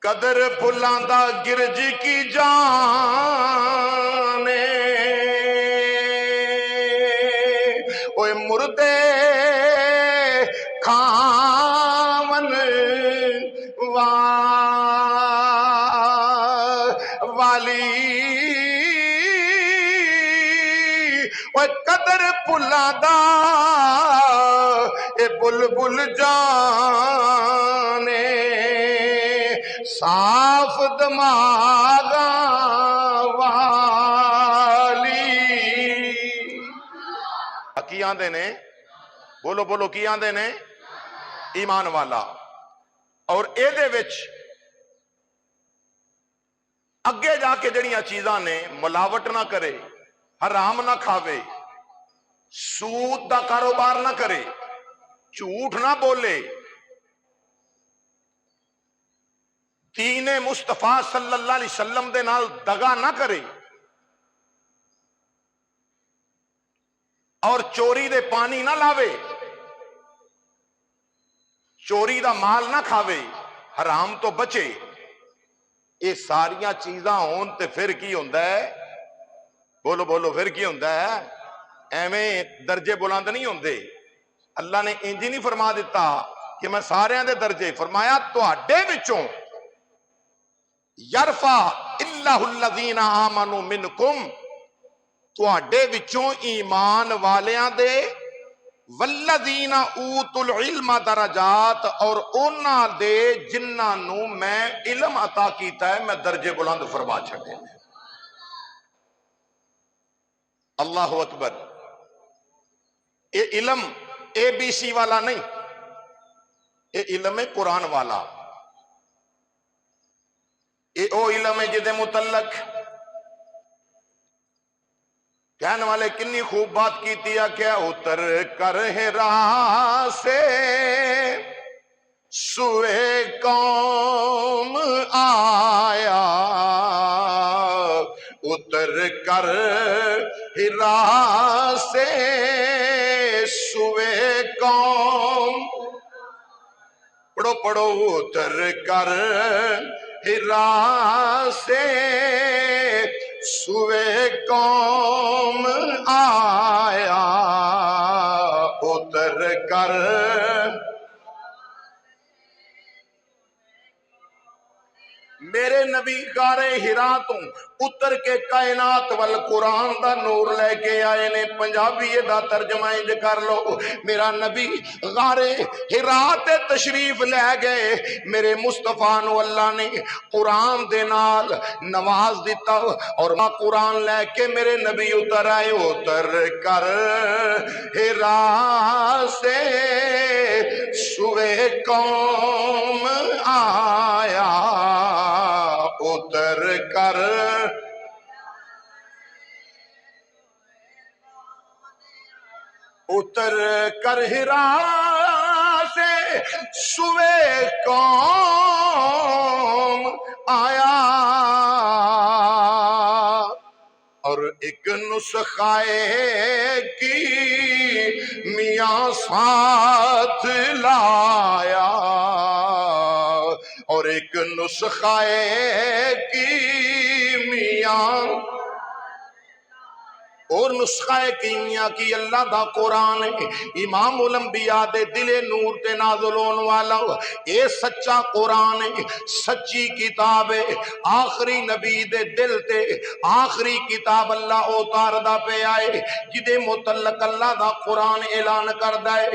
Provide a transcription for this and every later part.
قدر بھلاندہ گرج کی جانے اوے مردے کھاون والی اوے قدر بھلاندہ اے بلبل جانے صاف دماغاں والی کی آندے نے بولو بولو کی آندے نے ایمان والا اور اے دے وچ اگے جا کے جڑیاں چیزاں نے ملاوٹ نہ کرے حرام نہ کھاوے سود دا کاروبار نہ کرے جھوٹ نہ بولے دین مصطفیٰ صلی اللہ علیہ وسلم دے نال دغا نہ کرے اور چوری دے پانی نہ لاوے چوری دا مال نہ کھاوے حرام تو بچے یہ ساریاں چیزاں ہون تے پھر کی ہوندا ہے بولو بولو پھر کی ہوندا ہے ایویں درجے بلند نہیں ہوندے اللہ نے انج نہیں فرما دیتا کہ میں ساریاں دے درجے فرمایا تواڈے وچوں یرفع اللہ الذین آمنوا منکم تواڈے وچوں ایمان والیاں دے والذین اوتوا العلم درجات اور انہاں دے جنہاں نو میں علم عطا کیتا ہے میں درجے بلند فرما چھڈے اللہ اکبر اے علم اے بی سی والا نہیں اے علم ہے قرآن والا اے او علم ہے جدے متعلق کہنے والے کنی خوب بات کیتی ہے کیا اتر کر ہرا سے سوئے قوم آیا اتر کر ہرا سے سوئے قوم پڑھو پڑھو اتر کر ہرا سے سوئے قوم آیا اتر کر میرے نبی غارے ہرا تو اتر کے کائنات والقرآن دا نور لے کے آئے نے پنجابی دا ترجمہ انج کر لو میرا نبی غارے ہرا تے تشریف لے گئے میرے مصطفیٰ نو اللہ نے قرآن دے نال نواز دیتا اور ماں قرآن لے کے میرے نبی اتر آئے اتر کر ہرا سے سوئے قوم آیا اتر کر اتر کر ہرا سے سوئے قوم آیا اور ایک نسخہ کی میاں ساتھ لایا اور ایک نسخہ کی میاں اور نسخہ کیمیا کی اللہ دا قرآن امام الانبیاء دے دل نور تے نازل ہون والا اے سچا قرآن سچی کتاب ہے آخری نبی دے دل تے آخری کتاب اللہ اتاردا پہ آئے جدے متعلق اللہ دا قرآن اعلان کردا ہے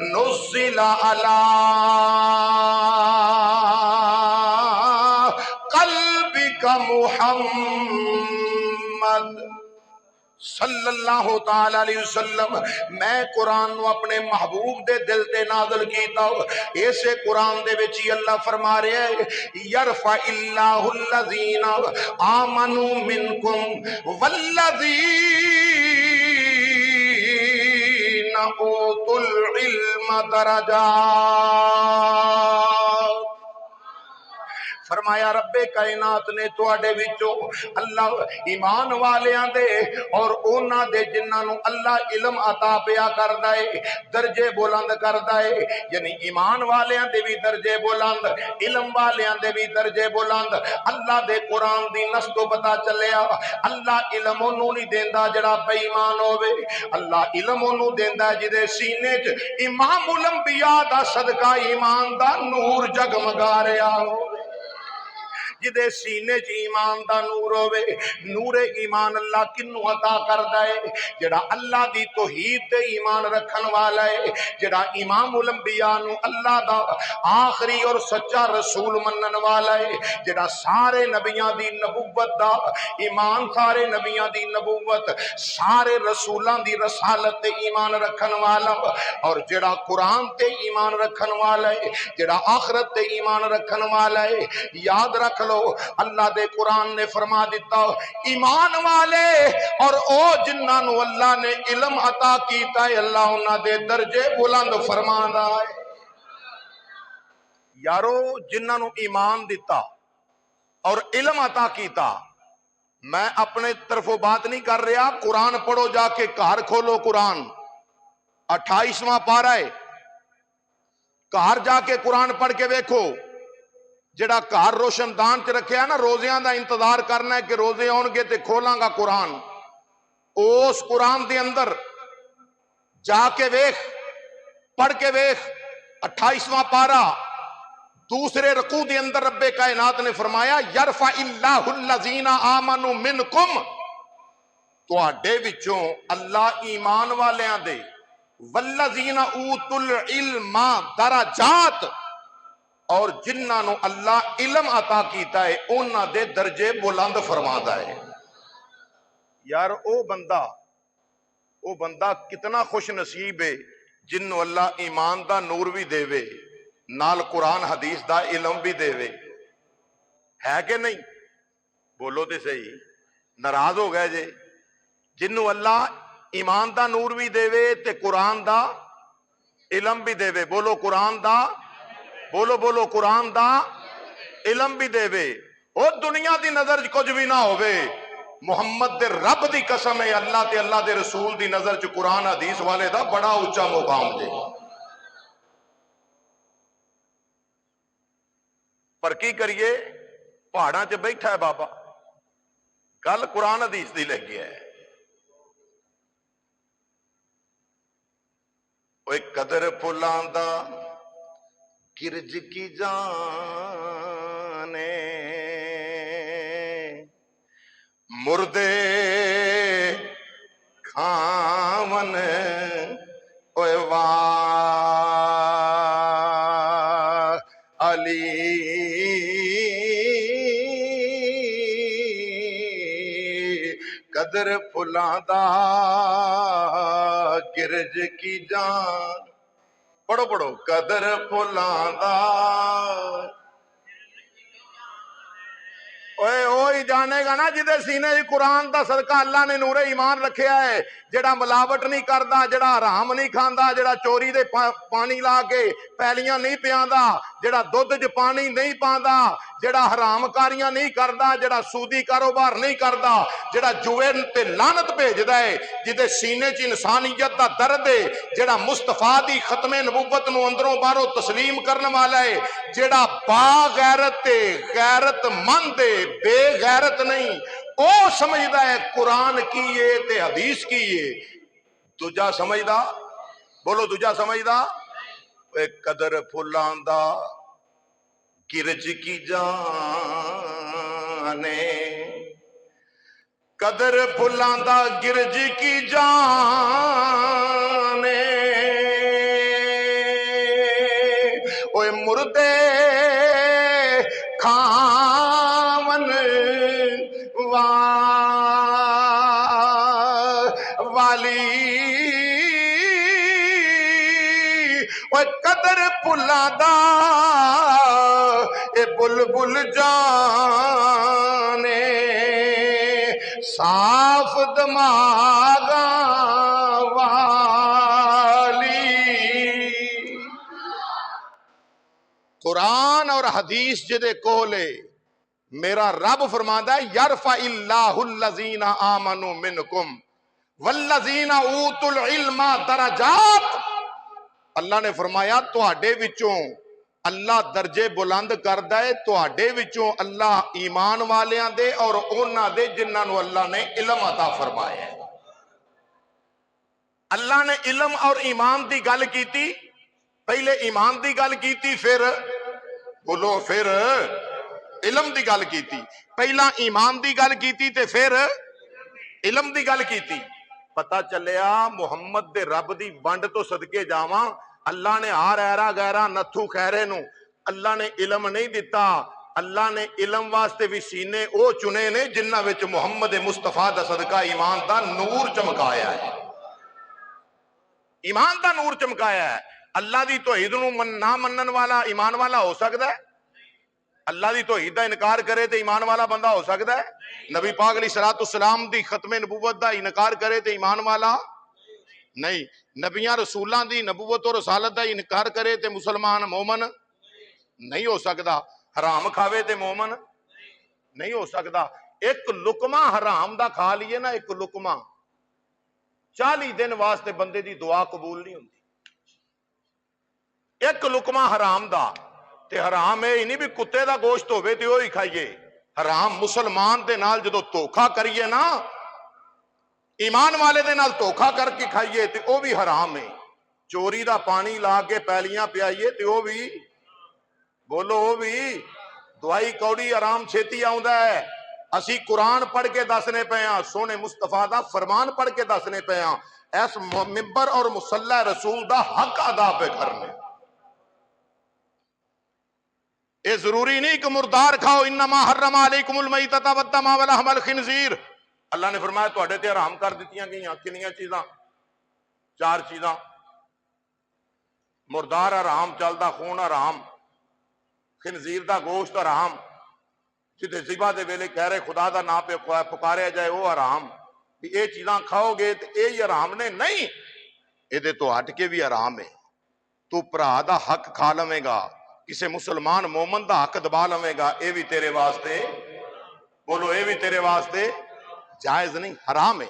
نزل علی قلبک محمد صلی اللہ تعالی علیہ وسلم میں قرآن نو اپنے محبوب دے دل تے نازل کیتا ایسے قرآن دے وچ اللہ فرما رہے ہیں یرفع اللہ الذین آمنوا منکم والذین اوتوا العلم درجات فرمایا رب کائنات نے تواڈے وچوں اللہ ایمان والیاں دے اور انہاں دے جنہاں نو اللہ علم عطا پیا کردا ہے درجے بلند کردا ہے، یعنی ایمان والیاں دے بھی درجے بلند، علم والیاں دے بھی درجے بلند۔ اللہ دے قرآن دی نس تو پتا چلیا اللہ علم انہوں نہیں دیندا جڑا بے ایمان ہوے، اللہ علم انہوں دیندا جدے سینے چ امام الانبیاء دا صدقہ ایمان دا نور جگمگا رہا ہو، جدے سینے چ ایمان دا نور ہوے۔ نور ایمان اللہ کنوں عطا کردا ہے؟ جڑا اللہ دی توحید تے ایمان رکھن والا ہے، جڑا امام الانبیاء نو اللہ دا آخری اور سچا رسول منن والا ہے، جڑا سارے نبیاں دی نبوت دا ایمان، سارے نبیاں دی نبوت، سارے رسولاں دی رسالت تے ایمان رکھن والا، اور جڑا قرآن تے ایمان رکھن والا ہے، جڑا آخرت تے ایمان رکھن والا ہے۔ یاد رکھ لو اللہ دے قرآن نے فرما دیتا ایمان والے اور او جنہاں نو اللہ نے علم عطا کیتا ہے اللہ انہاں دے درجے بلند فرماندا ہے۔ یارو جنہاں نو ایمان دیتا اور علم عطا کیتا، میں اپنے طرفوں بات نہیں کر رہا، قرآن پڑھو جا کے گھر کھولو، قرآن 28واں پارہ ہے، گھر جا کے قرآن پڑھ کے دیکھو۔ جڑا گھر روشن دان چ رکھیا نا روزیاں دا انتظار کرنا ہے کہ روزے آن گے تے کھولاں گا قرآن، اس قرآن دے اندر جا کے ویکھ، پڑھ کے ویکھ 28واں پارہ دوسرے رکوع دے اندر رب کائنات نے فرمایا یرفع اللہ الذین آمنوا منکم، تواڈے وچوں اللہ ایمان والیاں دے، والذین اوتوا العلم درجات، اور جنہاں نو اللہ علم عطا کیتا ہے انہاں دے درجے بلند فرماتا ہے۔ یار او بندہ کتنا خوش نصیب ہے جنوں اللہ ایمان دا نور بھی دے وے، نال قرآن حدیث دا علم بھی دے وے، ہے کہ نہیں؟ بولو تے صحیح، ناراض ہو گئے جے؟ جنوں اللہ ایمان دا نور بھی دے وے تے قرآن دا علم بھی دے وے، بولو قرآن دا، بولو قرآن دا علم بھی دے وے، او دنیا دی نظر کچھ بھی نہ ہوئے، محمد دے رب دی قسم ہے اللہ تے اللہ دے رسول دی نظر چ قرآن حدیث والے دا بڑا اونچا مقام دے۔ پر کی کریے پہاڑاں چ بیٹھا ہے بابا، گل قرآن حدیث دی لگی ہے۔ اوے قدر پھلاں دا گرج کی جانے، مردے کھاون اوے واہ علی، قدر پھلاں دا گرج کی جان، پڑھو قدر پھلاں دا، اوہی جانے گا نا جدے سینے قرآن دا صدقہ اللہ نے نور ایمان رکھیا ہے، جڑا ملاوٹ نہیں کردا، جڑا حرام نہیں کھاندا، جڑا چوری دے پانی لا کے پیلیاں نہیں پیاندا، جڑا دودھ چ پانی نہیں پاندا، جڑا حرام کاریاں نہیں کردا، جڑا سودی کاروبار نہیں کردا، جڑا جوئے تے لعنت بھیجدا ہے، جدے سینے چ انسانیت دا درد ہے، جڑا مصطفیٰ دی ختم نبوت نو اندروں باہروں تسلیم کرنے والا ہے، جڑا با غیرت تے غیرت مند ہے، بے غیرت نہیں، او سمجھدا ہے قرآن کیے تے حدیث کیے، دوجا سمجھدا، بولو دوجا سمجھدا، اے قدر پھلاں دا گرج کی جانے، قدر پھلاں دا گرج کی جانے، اوے مردے کھاون والی، اوے قدر پھلاں دا اے بلبل جانے، صاف دماغاں والی۔ قرآن اور حدیث جدے کولے میرا رب فرماندا ہے یرفع اللہ الذین آمنوا منکم والذین اوتوا العلم درجات. اللہ نے فرمایا تواڈے وچوں اللہ درجے بلند کردا ہے، تواڈے وچوں اللہ ایمان والیاں دے اور انہاں دے جنہاں نو اللہ نے علم عطا فرمایا ہے. اللہ نے علم اور ایمان دی گل کیتی، پہلے ایمان دی گل کیتی، پھر بولو پھر علم دی گل کیتی. پہلا ایمان دی گل کیتی تے پھر علم دی گل کیتی. پتہ چلیا محمد دے رب دی ونڈ تو صدقے جاواں اللہ نے ہر ایرا غیرہ نتھو خیرے نو اللہ نے علم نہیں دیتا. اللہ نے علم واسطے بھی سینے او چنے نے جنہاں وچ محمد مصطفیٰ دا صدقہ ایمان دا نور چمکایا ہے. ایمان دا نور چمکایا ہے. اللہ دی توحید نو نہ منن والا ایمان والا ہو سکتا ہے؟ اللہ دی توحید دا انکار کرے تے ایمان والا بندہ ہو سکتا ہے؟ نبی پاک علیہ السلام دی ختم نبوت دا انکار کرے تے ایمان والا نہیں. نبیاں رسولاں دی نبوت و رسالت دا انکار کرے تے مسلمان مومن نہیں ہو سکتا. حرام کھاوے تے مومن نہیں ہو سکتا. ایک لقمہ حرام دا کھا لیے نا، ایک لقمہ 40 دن واسطے بندے دی دعا قبول نہیں ہوندی. ایک لقمہ حرام دا تے حرام ہے نہیں بھی کتے دا گوشت ہوئے تے وہی کھائیے. حرام مسلمان دے نال جدو دھوکھا کریے نا، ایمان والے دے نال دھوکھا کر کے کھائیے تے وہ بھی حرام ہے. چوری دا پانی لا کے پیلیاں پیائیے تے وہ بھی بولو وہ بھی دوائی کوڑی آرام چھیتی آؤندا ہے. اسی قرآن پڑھ کے دسنے پے ہاں، سونے مصطفیٰ دا فرمان پڑھ کے دسنے پے ہاں. ایس ممبر اور مصلی رسول دا حق ادا پہ کرنے. اے ضروری نہیں کہ مردار کھاؤ. انما حرم علیکم المیتۃ والدم ولحم الخنزیر. اللہ نے فرمایا تواڈے تے حرام کر دتیاں گئیاں کنیاں چیزاں؟ 4 چیزاں. مردار حرام، چلدا خون حرام، خنزیر دا گوشت حرام، جتے ذبح دے ویلے کہہ رہے خدا دا نام پہ پکاریا جائے وہ حرام. یہ چیزاں کھاؤ گے تو یہ حرام نے نہیں، یہ تو ہٹ کے بھی حرام ہے. تو پرا دا حق کھا لویں گا، کسے مسلمان مومن دا حق دبا لویں گا، یہ بھی تیرے واسطے بولو یہ بھی تیرے واسطے جائز نہیں، حرام ہے.